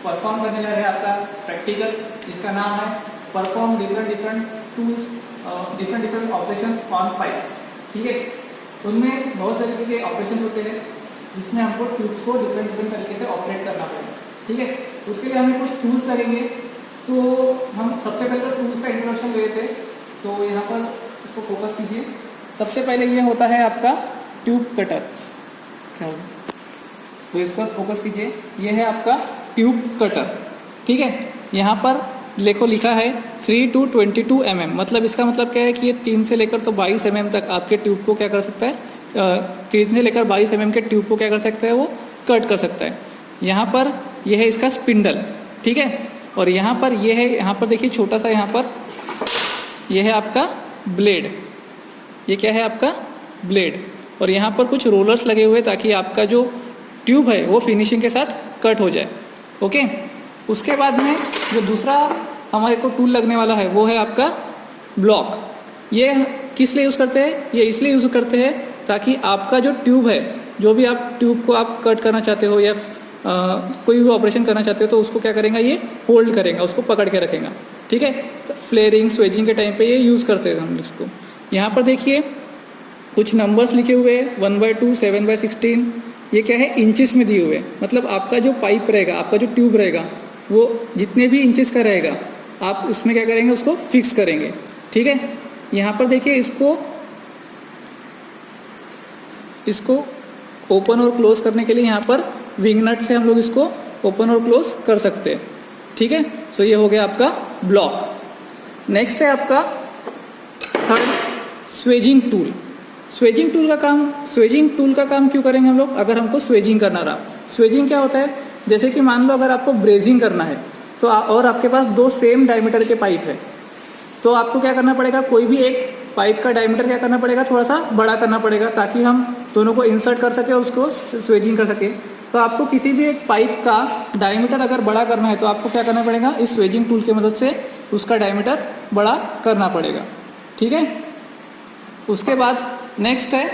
Perform करने जा रहे हैं आपका प्रैक्टिकल, जिसका नाम है perform different tools different operations on pipes. ठीक है, उनमें बहुत तरीके के ऑपरेशंस होते हैं जिसमें हमको ट्यूब्स को डिफरेंट तरीके से ऑपरेट करना पड़ेगा। ठीक है, उसके लिए हमें कुछ टूल्स लगेंगे। तो हम सबसे पहले तो टूल्स का इंट्रोडक्शन ले लेते हैं। तो यहाँ पर इसको फोकस कीजिए। सबसे पहले ये होता है आपका ट्यूब कटर। क्या होगा, सो इसको फोकस कीजिए। ये है आपका ट्यूब कटर। ठीक है, यहाँ पर लिखा है 3 to 22 mm। मतलब इसका मतलब क्या है कि ये 3 से लेकर तो 22 mm तक आपके ट्यूब को क्या कर सकता है, 3 से लेकर 22 mm के ट्यूब को क्या कर सकता है, वो कट कर सकता है। यहाँ पर यह है इसका स्पिंडल। ठीक है, और यहाँ पर यह है, यहाँ पर देखिए छोटा सा, यहाँ पर यह है आपका ब्लेड। ये क्या है आपका ब्लेड, और यहाँ पर कुछ रोलर्स लगे हुए ताकि आपका जो ट्यूब है वो फिनिशिंग के साथ कट हो जाए। ओके, उसके बाद में जो दूसरा हमारे को टूल लगने वाला है वो है आपका ब्लॉक। ये किस लिए यूज़ करते हैं, ये इसलिए यूज़ करते हैं ताकि आपका जो ट्यूब है, जो भी आप ट्यूब को आप कट करना चाहते हो या कोई भी ऑपरेशन करना चाहते हो तो उसको क्या करेगा, ये होल्ड करेगा, उसको पकड़ के रखेगा। ठीक है, तो फ्लेयरिंग स्वेजिंग के टाइम पे ये यूज़ करते हैं हम इसको। यहाँ पर देखिए कुछ नंबर्स लिखे हुए हैं 1/2, 7/16। ये क्या है, इंचेस में दिए हुए। मतलब आपका जो पाइप रहेगा, आपका जो ट्यूब रहेगा, वो जितने भी इंचेस का रहेगा आप इसमें क्या करेंगे, उसको फिक्स करेंगे। ठीक है, यहाँ पर देखिए इसको ओपन और क्लोज करने के लिए यहाँ पर विंग नट से हम लोग इसको ओपन और क्लोज कर सकते हैं। ठीक है, सो ये हो गया आपका ब्लॉक। नेक्स्ट है आपका third, swaging tool. Swaging tool का काम क्यों करेंगे हम लोग, अगर हमको स्वेजिंग करना रहा। स्वेजिंग क्या होता है, जैसे कि मान लो अगर आपको ब्रेजिंग करना है तो और आपके पास 2 सेम डायमीटर के पाइप है, तो आपको क्या करना पड़ेगा, कोई भी एक पाइप का डायमीटर क्या करना पड़ेगा, थोड़ा सा बड़ा करना पड़ेगा ताकि हम दोनों को इंसर्ट कर सके और उसको स्वेजिंग कर सके। तो आपको किसी भी एक पाइप का डायमीटर अगर बड़ा करना है तो आपको क्या करना पड़ेगा, इस स्वेजिंग टूल की मदद से उसका डायमीटर बड़ा करना पड़ेगा। ठीक है, उसके बाद नेक्स्ट है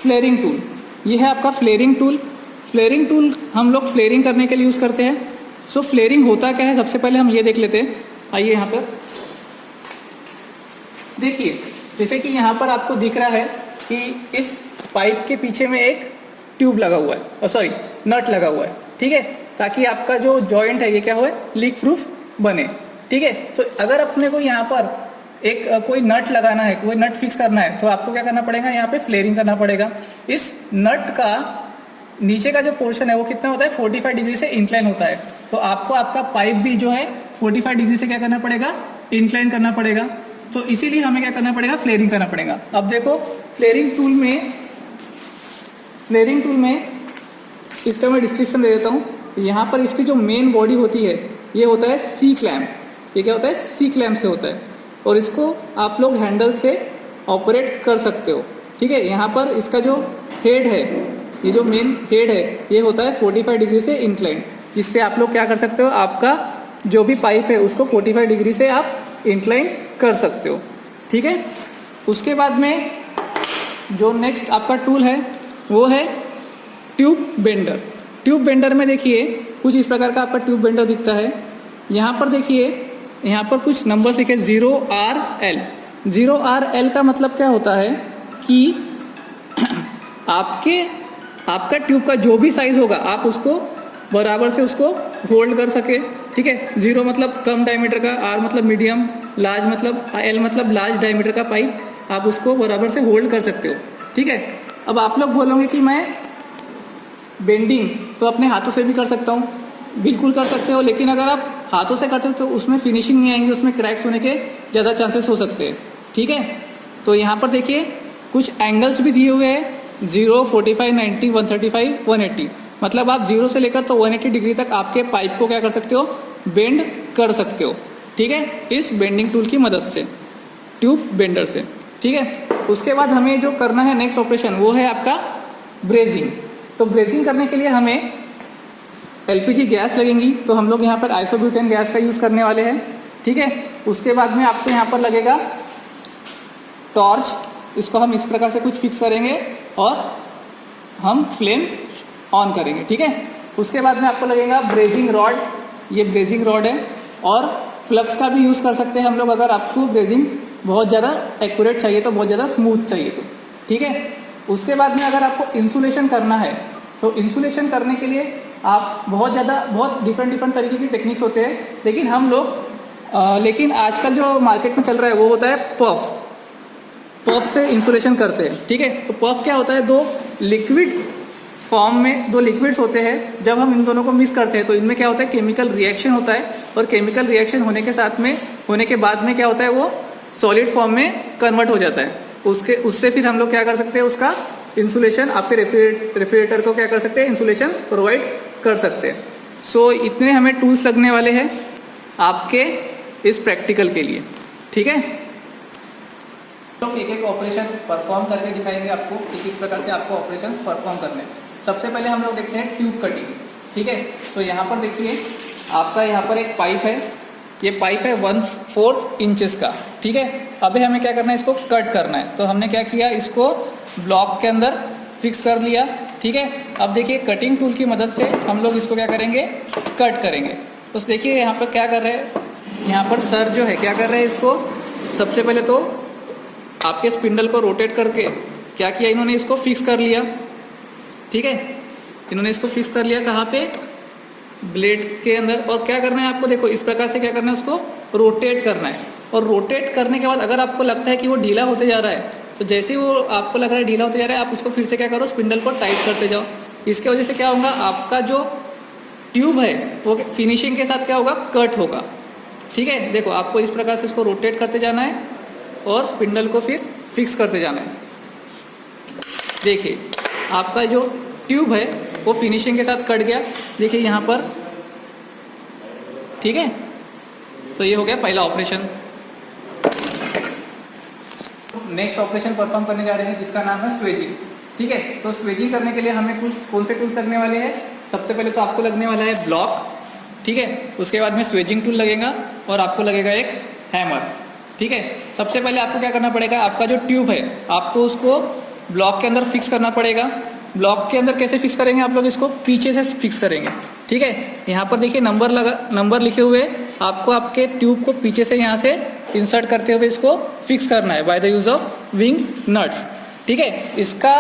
फ्लेयरिंग टूल। ये है आपका फ्लेयरिंग टूल। फ्लेयरिंग टूल हम लोग फ्लेयरिंग करने के लिए यूज़ करते हैं। सो फ्लेयरिंग होता क्या है, सबसे पहले हम ये देख लेते हैं। आइए यहाँ पर देखिए, जैसे कि यहाँ पर आपको दिख रहा है कि इस पाइप के पीछे में एक ट्यूब लगा हुआ है, सॉरी नट लगा हुआ है। ठीक है, ताकि आपका जो जॉइंट है ये क्या हो, लीक प्रूफ बने। ठीक है, तो अगर अपने को यहाँ पर एक कोई नट लगाना है, कोई नट फिक्स करना है, तो आपको क्या करना पड़ेगा, यहाँ पे फ्लेयरिंग करना पड़ेगा। इस नट का नीचे का जो पोर्शन है वो कितना होता है, 45 डिग्री से इंक्लाइन होता है। तो आपको आपका पाइप भी जो है 45 डिग्री से क्या करना पड़ेगा, इंक्लाइन करना पड़ेगा। तो इसीलिए हमें क्या करना पड़ेगा, फ्लेयरिंग करना पड़ेगा। अब देखो फ्लेयरिंग टूल में इसका मैं डिस्क्रिप्शन दे देता हूँ। यहाँ पर इसकी जो मेन बॉडी होती है ये होता है सी क्लैम्प। ये क्या होता है, सी क्लैम्प से होता है, और इसको आप लोग हैंडल से ऑपरेट कर सकते हो। ठीक है, यहाँ पर इसका जो हेड है, ये जो मेन हेड है ये होता है 45 डिग्री से इंक्लाइन, जिससे आप लोग क्या कर सकते हो, आपका जो भी पाइप है उसको 45 डिग्री से आप इंक्लाइन कर सकते हो। ठीक है, उसके बाद में जो नेक्स्ट आपका टूल है वो है ट्यूब बेंडर। ट्यूब बेंडर में देखिए कुछ इस प्रकार का आपका ट्यूब बेंडर दिखता है। यहाँ पर देखिए, यहाँ पर कुछ नंबर लिखे 0RL। 0RL का मतलब क्या होता है कि आपका ट्यूब का जो भी साइज होगा आप उसको बराबर से उसको होल्ड कर सके। ठीक है, 0 मतलब कम डायमीटर का, R मतलब मीडियम, लार्ज मतलब L मतलब लार्ज डायमीटर का पाइप आप उसको बराबर से होल्ड कर सकते हो। ठीक है, अब आप लोग बोलोगे कि मैं बेंडिंग तो अपने हाथों से भी कर सकता हूँ। बिल्कुल कर सकते हो, लेकिन अगर आप हाथों से करते हो तो उसमें फिनिशिंग नहीं आएंगी, उसमें क्रैक्स होने के ज़्यादा चांसेस हो सकते हैं। ठीक है, तो यहाँ पर देखिए कुछ एंगल्स भी दिए हुए हैं, 0, 45, 90, 135, 180। मतलब आप 0 से लेकर तो 180 डिग्री तक आपके पाइप को क्या कर सकते हो, बेंड कर सकते हो। ठीक है, इस बेंडिंग टूल की मदद से, ट्यूब बेंडर से। ठीक है, उसके बाद हमें जो करना है नेक्स्ट ऑपरेशन वो है आपका ब्रेजिंग। तो ब्रेजिंग करने के लिए हमें LPG गैस लगेंगी, तो हम लोग यहाँ पर आइसोब्यूटेन गैस का यूज़ करने वाले हैं। ठीक है, उसके बाद में आपको यहाँ पर लगेगा टॉर्च। इसको हम इस प्रकार से कुछ फिक्स करेंगे और हम फ्लेम ऑन करेंगे। ठीक है, उसके बाद में आपको लगेगा ब्रेजिंग रॉड। ये ब्रेजिंग रॉड है। और फ्लक्स का भी यूज़ कर सकते हैं हम लोग, अगर आपको ब्रेजिंग बहुत ज़्यादा एक्यूरेट चाहिए तो, बहुत ज़्यादा स्मूथ चाहिए तो, ठीक है। उसके बाद में अगर आपको इंसुलेशन करना है तो इंसुलेशन करने के लिए आप बहुत डिफरेंट तरीके की टेक्निक्स होते हैं, लेकिन हम लोग लेकिन आजकल जो मार्केट में चल रहा है वो होता है पफ से इंसुलेशन करते हैं, ठीक है। तो पफ क्या होता है, दो लिक्विड फॉर्म में दो लिक्विड्स होते हैं, जब हम इन दोनों को मिक्स करते हैं तो इनमें क्या होता है, केमिकल रिएक्शन होता है, और केमिकल रिएक्शन होने के बाद में क्या होता है, वो सॉलिड फॉर्म में कन्वर्ट हो जाता है। उससे फिर हम लोग क्या कर सकते हैं, उसका इंसुलेशन आपके रेफ्रिजरेटर को क्या कर सकते हैं, इंसुलेशन प्रोवाइड कर सकते हैं। सो इतने हमें टूल्स लगने वाले हैं आपके इस प्रैक्टिकल के लिए, ठीक है। तो एक एक ऑपरेशन परफॉर्म करके दिखाएंगे आपको, किस प्रकार से आपको ऑपरेशन परफॉर्म करने हैं। सबसे पहले हम लोग देखते हैं ट्यूब कटिंग, ठीक है। तो यहाँ पर देखिए आपका यहाँ पर एक पाइप है, ये पाइप है 1/4 इंचेस का, ठीक है। अभी हमें क्या करना है, इसको कट करना है। तो हमने क्या किया, इसको ब्लॉक के अंदर फिक्स कर लिया, ठीक है। अब देखिए कटिंग टूल की मदद से हम लोग इसको क्या करेंगे, कट करेंगे। तो देखिए यहाँ पर क्या कर रहे हैं, यहाँ पर सर जो है क्या कर रहे हैं, इसको सबसे पहले तो आपके स्पिंडल को रोटेट करके क्या किया इन्होंने, इसको फिक्स कर लिया, ठीक है। इन्होंने इसको फिक्स कर लिया कहाँ पे, ब्लेड के अंदर। और क्या करना है आपको, देखो इस प्रकार से क्या करना है, उसको रोटेट करना है। और रोटेट करने के बाद अगर आपको लगता है कि वो ढीला होते जा रहा है, तो जैसे ही वो आपको लग रहा है ढीला होते जा रहा है, आप उसको फिर से क्या करो, स्पिंडल को टाइट करते जाओ। इसके वजह से क्या होगा, आपका जो ट्यूब है वो फिनिशिंग के साथ क्या होगा, कट होगा, ठीक है। देखो आपको इस प्रकार से इसको रोटेट करते जाना है और स्पिंडल को फिर फिक्स करते जाना है। देखिए आपका जो ट्यूब है वो फिनिशिंग के साथ कट गया, देखिए यहाँ पर, ठीक है। तो ये हो गया पहला ऑपरेशन। नेक्स्ट ऑपरेशन परफॉर्म करने जा रहे हैं जिसका नाम है स्वेजिंग, ठीक है। तो स्वेजिंग करने के लिए हमें कुछ कौन से टूल्स लगने वाले हैं, सबसे पहले तो आपको लगने वाला है ब्लॉक, ठीक है। उसके बाद में स्वेजिंग टूल लगेगा और आपको लगेगा एक हैमर, ठीक है। सबसे पहले आपको क्या करना पड़ेगा, आपका जो ट्यूब है आपको उसको ब्लॉक के अंदर फिक्स करना पड़ेगा। ब्लॉक के अंदर कैसे फिक्स करेंगे, आप लोग इसको पीछे से फिक्स करेंगे, ठीक है। यहाँ पर देखिए नंबर लिखे हुए, आपको आपके ट्यूब को पीछे से यहाँ से इंसर्ट करते हुए इसको फिक्स करना है by the use of wing nuts, ठीक है। इसका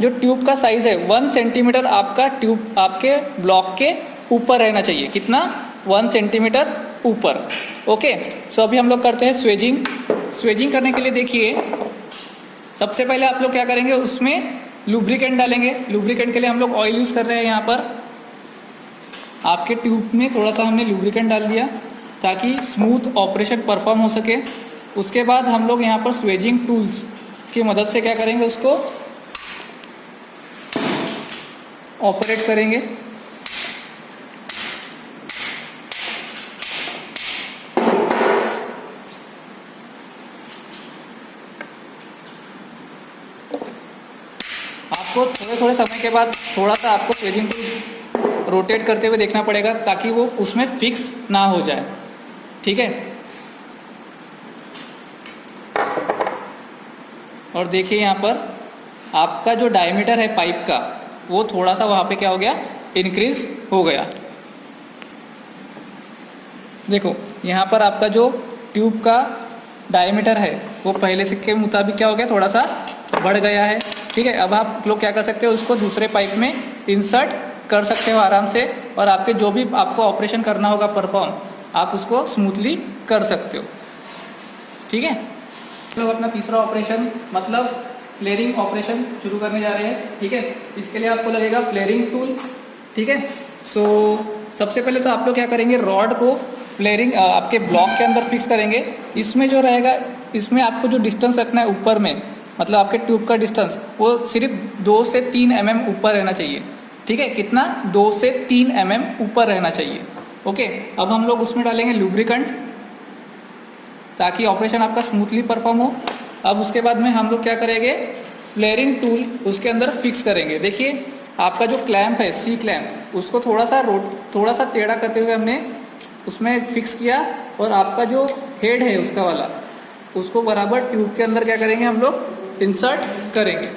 जो ट्यूब का साइज है 1 सेंटीमीटर आपका ट्यूब आपके ब्लॉक के ऊपर रहना चाहिए। कितना, 1 सेंटीमीटर ऊपर, ओके। सो अभी हम लोग करते हैं स्वेजिंग। स्वेजिंग करने के लिए देखिए सबसे पहले आप लोग क्या करेंगे, उसमें लुब्रिकेंट डालेंगे। लुब्रिकेंट के लिए हम लोग ऑयल यूज़ कर रहे हैं। यहाँ पर आपके ट्यूब में थोड़ा सा हमने लुब्रिकेंट डाल दिया ताकि स्मूथ ऑपरेशन परफॉर्म हो सके। उसके बाद हम लोग यहाँ पर स्वेजिंग टूल्स की मदद से क्या करेंगे, उसको ऑपरेट करेंगे। आपको थोड़े समय के बाद थोड़ा सा आपको स्वेजिंग टूल रोटेट करते हुए देखना पड़ेगा ताकि वो उसमें फिक्स ना हो जाए, ठीक है। और देखिए यहाँ पर आपका जो डायमीटर है पाइप का वो थोड़ा सा वहाँ पे क्या हो गया, इंक्रीज हो गया। देखो यहाँ पर आपका जो ट्यूब का डायमीटर है वो पहले से के मुताबिक क्या हो गया, थोड़ा सा बढ़ गया है, ठीक है। अब आप लोग क्या कर सकते हो, उसको दूसरे पाइप में इंसर्ट कर सकते हो आराम से, और आपके जो भी आपको ऑपरेशन करना होगा परफॉर्म, आप उसको स्मूथली कर सकते हो, ठीक है। तो अपना तीसरा ऑपरेशन मतलब फ्लेयरिंग ऑपरेशन शुरू करने जा रहे हैं, ठीक है। इसके लिए आपको लगेगा फ्लेयरिंग टूल, ठीक है। सो सबसे पहले तो आप लोग क्या करेंगे, रॉड को फ्लेयरिंग आपके ब्लॉक के अंदर फिक्स करेंगे। इसमें जो रहेगा, इसमें आपको जो डिस्टेंस रखना है ऊपर में, मतलब आपके ट्यूब का डिस्टेंस वो सिर्फ 2 से 3 mm ऊपर रहना चाहिए, ठीक है। कितना, 2 से 3 mm ऊपर रहना चाहिए, ओके। अब हम लोग उसमें डालेंगे लुब्रिकेंट ताकि ऑपरेशन आपका स्मूथली परफॉर्म हो। अब उसके बाद में हम लोग क्या करेंगे, फ्लेयरिंग टूल उसके अंदर फिक्स करेंगे। देखिए आपका जो क्लैंप है, सी क्लैंप, उसको थोड़ा सा टेढ़ा करते हुए हमने उसमें फिक्स किया, और आपका जो हेड है उसका वाला, उसको बराबर ट्यूब के अंदर क्या करेंगे, हम लोग इंसर्ट करेंगे।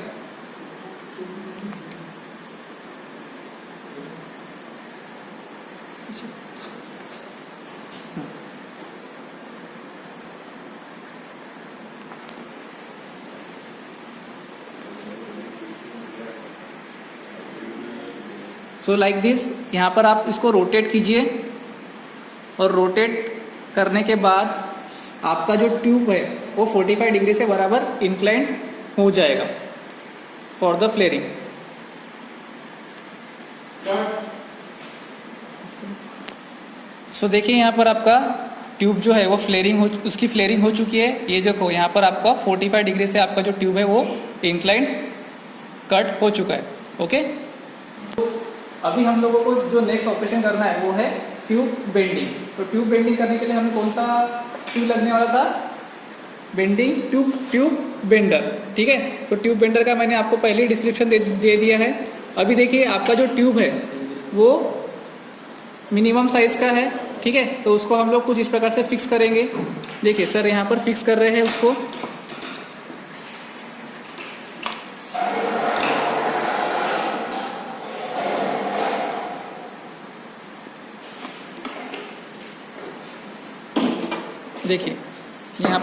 सो लाइक दिस, यहाँ पर आप इसको रोटेट कीजिए और रोटेट करने के बाद आपका जो ट्यूब है वो 45 डिग्री से बराबर इंक्लाइंड हो जाएगा फॉर द फ्लेयरिंग। सो देखिए यहाँ पर आपका ट्यूब जो है वो उसकी फ्लेयरिंग हो चुकी है। ये देखो यहाँ पर आपका 45 डिग्री से आपका जो ट्यूब है वो इंक्लाइंड कट हो चुका है। ओके, अभी हम लोगों को जो नेक्स्ट ऑपरेशन करना है वो है ट्यूब बेंडिंग। तो ट्यूब बेंडिंग करने के लिए हमें कौन सा ट्यूब लगने वाला था? Bending tube bender. ठीक है, तो ट्यूब बेंडर का मैंने आपको पहले ही डिस्क्रिप्शन दे दिया है। अभी देखिए आपका जो ट्यूब है वो मिनिमम साइज का है। ठीक है, तो उसको हम लोग कुछ इस प्रकार से फिक्स करेंगे। देखिए सर यहाँ पर फिक्स कर रहे हैं उसको। देखिए यहाँ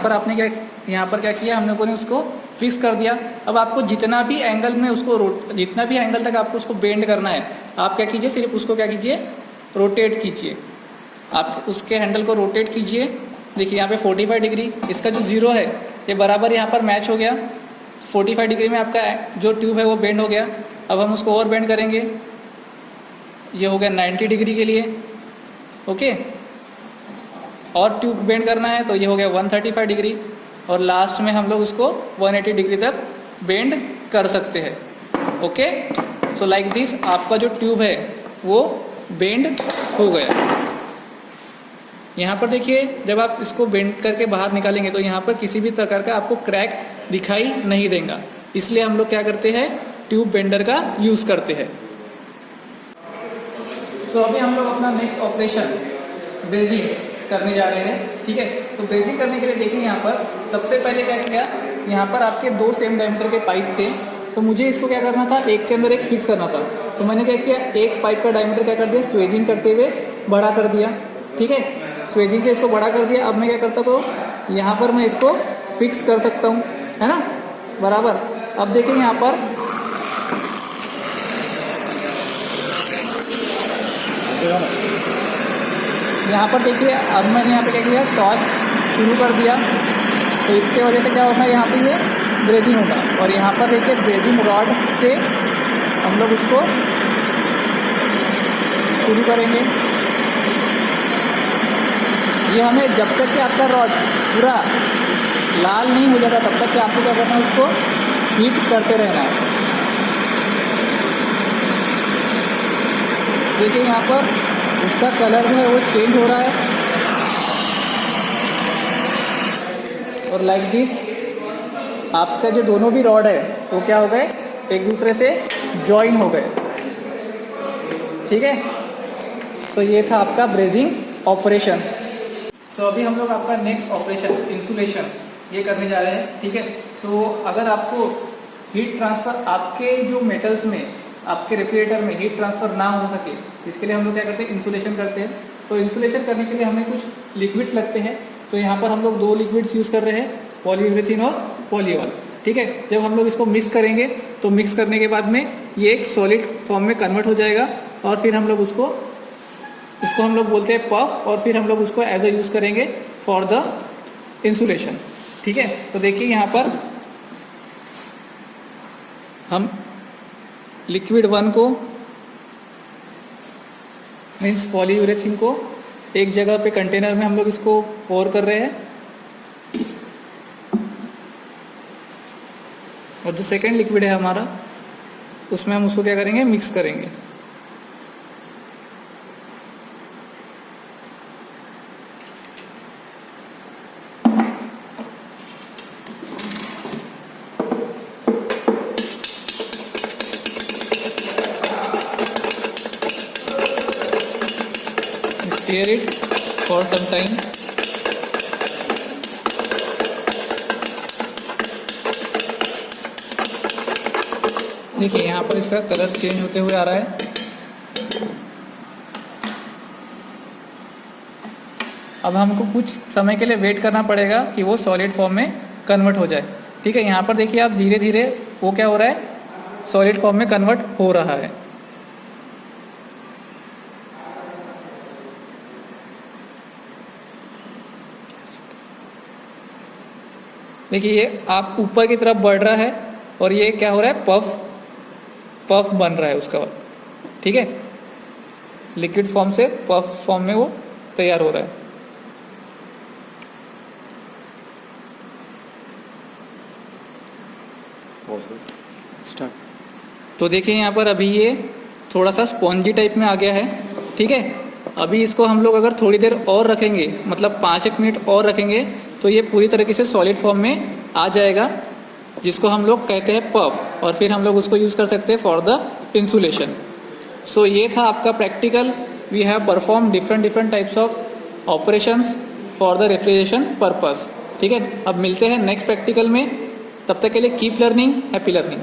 पर क्या किया हम लोगों ने, उसको फिक्स कर दिया। अब आपको जितना भी एंगल तक आपको उसको बेंड करना है, आप क्या कीजिए, सिर्फ उसको क्या कीजिए, रोटेट कीजिए। आप उसके हैंडल को रोटेट कीजिए। देखिए यहाँ पे 45 डिग्री, इसका जो जीरो है ये बराबर यहाँ पर मैच हो गया। 45 डिग्री में आपका जो ट्यूब है वो बेंड हो गया। अब हम उसको और बेंड करेंगे, ये हो गया 90 डिग्री के लिए। ओके, और ट्यूब बेंड करना है तो ये हो गया 135 डिग्री, और लास्ट में हम लोग उसको 180 डिग्री तक बेंड कर सकते हैं। ओके, सो लाइक दिस आपका जो ट्यूब है वो बेंड हो गया। यहाँ पर देखिए जब आप इसको बेंड करके बाहर निकालेंगे तो यहाँ पर किसी भी प्रकार का आपको क्रैक दिखाई नहीं देगा, इसलिए हम लोग क्या करते हैं, ट्यूब बेंडर का यूज़ करते हैं। सो अभी हम लोग अपना नेक्स्ट ऑपरेशन ब्रेजिंग करने जा रहे हैं। ठीक है, तो ब्रेजिंग करने के लिए देखिए यहाँ पर सबसे पहले क्या किया, यहाँ पर आपके 2 सेम डायमीटर के पाइप थे, तो मुझे इसको क्या करना था, एक के अंदर एक फिक्स करना था। तो मैंने क्या किया, एक पाइप का डायमीटर क्या कर दिया, स्वेजिंग करते हुए बड़ा कर दिया। ठीक है, स्वेजिंग से इसको बड़ा कर दिया। अब मैं क्या करता हूँ, यहाँ पर मैं इसको फिक्स कर सकता हूँ, है ना, बराबर। अब देखिए यहाँ पर देखिए, अब मैंने यहाँ पे क्या किया, टॉर्च शुरू कर दिया, तो इसके वजह से क्या होगा, यहाँ पे ये ब्रेजिंग होगा। और यहाँ पर देखिए ब्रेजिंग रॉड से हम लोग उसको शुरू करेंगे। ये हमें जब तक कि आपका रॉड पूरा लाल नहीं हो जाता तब तक कि आपको क्या करना है, उसको हीट करते रहना है। देखिए यहाँ पर उसका कलर जो है वो चेंज हो रहा है, और लाइक दिस आपका जो दोनों भी रॉड है वो क्या हो गए, एक दूसरे से जॉइन हो गए। ठीक है, तो ये था आपका ब्रेजिंग ऑपरेशन। सो अभी हम लोग आपका नेक्स्ट ऑपरेशन इंसुलेशन ये करने जा रहे हैं। ठीक है, सो अगर आपको हीट ट्रांसफ़र आपके जो मेटल्स में, आपके रेफ्रिजरेटर में हीट ट्रांसफ़र ना हो सके, इसके लिए हम लोग क्या करते हैं, इंसुलेशन करते हैं। तो इंसुलेशन करने के लिए हमें कुछ लिक्विड्स लगते हैं। तो यहाँ पर हम लोग 2 लिक्विड्स यूज़ कर रहे हैं, पॉलीयूरेथीन और पॉलीऑल। ठीक है, जब हम लोग इसको मिक्स करेंगे तो मिक्स करने के बाद में ये एक सॉलिड फॉर्म में कन्वर्ट हो जाएगा, और फिर हम लोग इसको हम लोग बोलते हैं पफ, और फिर हम लोग उसको एज अ यूज़ करेंगे फॉर द इंसुलेशन। ठीक है, तो देखिए यहाँ पर हम लिक्विड 1 को मीन्स पॉलीयूरेथीन को एक जगह पे कंटेनर में हम लोग इसको पोर कर रहे हैं, और जो सेकेंड लिक्विड है हमारा उसमें हम उसको क्या करेंगे, मिक्स करेंगे। Stir it for some time. देखिए यहाँ पर इसका कलर चेंज होते हुए आ रहा है। अब हमको कुछ समय के लिए वेट करना पड़ेगा कि वो सॉलिड फॉर्म में कन्वर्ट हो जाए। ठीक है, यहाँ पर देखिए आप धीरे धीरे वो क्या हो रहा है, सॉलिड फॉर्म में कन्वर्ट हो रहा है। देखिए ये आप ऊपर की तरफ बढ़ रहा है और ये क्या हो रहा है, पफ बन रहा है उसका। ठीक है, लिक्विड फॉर्म से पफ फॉर्म में वो तैयार हो रहा है। स्टार्ट। तो देखिए यहाँ पर अभी ये थोड़ा सा स्पॉन्जी टाइप में आ गया है। ठीक है, अभी इसको हम लोग अगर थोड़ी देर और रखेंगे, मतलब 5-1 मिनट और रखेंगे, तो ये पूरी तरीके से सॉलिड फॉर्म में आ जाएगा, जिसको हम लोग कहते हैं पफ, और फिर हम लोग उसको यूज़ कर सकते हैं फॉर द इंसुलेशन। सो ये था आपका practical. We have perform different types of operations for the refrigeration purpose. ठीक है, अब मिलते हैं नेक्स्ट प्रैक्टिकल में। तब तक के लिए कीप लर्निंग, हैप्पी लर्निंग।